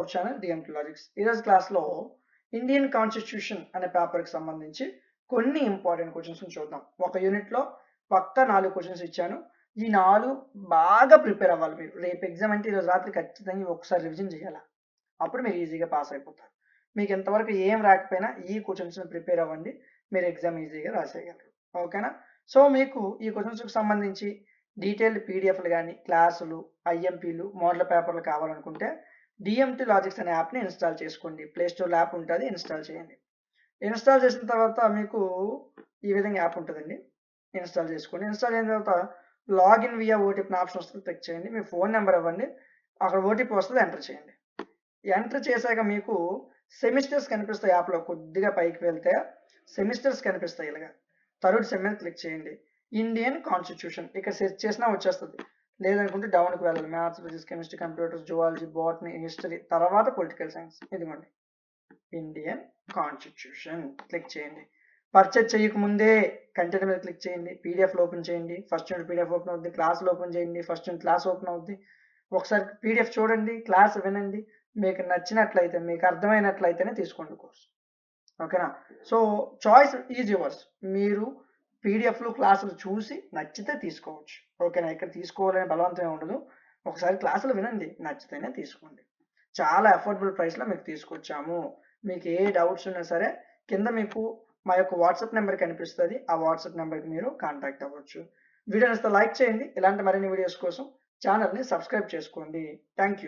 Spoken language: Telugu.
Channel DMT logics. ఈరోజు క్లాస్లో ఇండియన్ కాన్స్టిట్యూషన్ అనే పేపర్కి సంబంధించి కొన్ని ఇంపార్టెంట్ క్వశ్చన్స్ చూద్దాం. ఒక యూనిట్లో పక్కా 4 క్వశ్చన్స్ ఇచ్చాను. ఈ 4 బాగా ప్రిపేర్ అవ్వాలి మీరు. రేపు ఎగ్జామ్ అంటే ఈరోజు రాత్రి ఖచ్చితంగా ఒకసారి రివిజన్ చేయాలి. అప్పుడు మీరు ఈజీగా పాస్ అయిపోతారు. మీకు ఎంతవరకు ఏం రాకపోయినా ఈ క్వశ్చన్స్ని ప్రిపేర్ అవ్వండి, మీరు ఎగ్జామ్ ఈజీగా రాసేయగలరు. ఓకేనా? సో మీకు ఈ క్వశ్చన్స్కి సంబంధించి డీటెయిల్డ్ పీడిఎఫ్లు కానీ క్లాసులు, ఐఎంపీలు, మోడల్ పేపర్లు కావాలనుకుంటే డిఎంటీ లాజిక్స్ అనే యాప్ని ఇన్స్టాల్ చేసుకోండి. ప్లేస్టోర్లో యాప్ ఉంటుంది, ఇన్స్టాల్ చేయండి. ఇన్స్టాల్ చేసిన తర్వాత మీకు ఈ విధంగా యాప్ ఉంటుందండి. ఇన్స్టాల్ చేసుకోండి. ఇన్స్టాల్ అయిన తర్వాత లాగిన్ వియా ఓటీపీ ఆప్షన్ వస్తుంది, క్లిక్ చేయండి. మీ ఫోన్ నెంబర్ ఇవ్వండి, అక్కడ ఓటీపీ వస్తుంది, ఎంటర్ చేయండి. ఎంటర్ చేశాక మీకు సెమిస్టర్స్ కనిపిస్తాయి. యాప్లో కొద్దిగా పైకి వెళ్తే సెమిస్టర్స్ కనిపిస్తాయి. ఇలాగా థర్డ్ సెమ్ మీద క్లిక్ చేయండి. ఇండియన్ కాన్స్టిట్యూషన్ ఇక్కడ సెర్చ్ చేసినా వచ్చేస్తుంది. లేదనుకుంటే డౌన్కి వెళ్ళాలి. Maths, physics, chemistry, computers, zoology, botany, history, తర్వాత పొలిటికల్ సైన్స్. ఇదిగోండి ఇండియన్ కాన్స్టిట్యూషన్, క్లిక్ చేయండి. పర్చేజ్ చేయకముందే కంటెంట్ మీద క్లిక్ చేయండి. పీడిఎఫ్లో ఓపెన్ చేయండి. ఫస్ట్ యూనిట్ పీడిఎఫ్ ఓపెన్ అవుద్ది. క్లాస్లో ఓపెన్ చేయండి. ఫస్ట్ యూనిట్ క్లాస్ ఓపెన్ అవుద్ది. ఒకసారి పీడిఎఫ్ చూడండి, క్లాస్ వినండి. మీకు నచ్చినట్లయితే, మీకు అర్థమైనట్లయితేనే తీసుకోండి కోర్స్. ఓకేనా? So choice is yours. మీరు పీడిఎఫ్లు క్లాసులు చూసి నచ్చితే తీసుకోవచ్చు. ఓకేనా? ఇక్కడ తీసుకోవాలనే బలవంతం ఉండదు. ఒకసారి క్లాసులు వినండి, నచ్చితేనే తీసుకోండి. చాలా అఫోర్డబుల్ ప్రైస్లో మీకు తీసుకొచ్చాము. మీకు ఏ డౌట్స్ ఉన్నా సరే కింద మీకు మా యొక్క వాట్సాప్ నెంబర్ కనిపిస్తుంది. ఆ వాట్సాప్ నెంబర్కి మీరు కాంటాక్ట్ అవ్వచ్చు. వీడియోని లైక్ చేయండి. ఇలాంటి మరిన్ని వీడియోస్ కోసం ఛానల్ని సబ్స్క్రైబ్ చేసుకోండి. Thank you.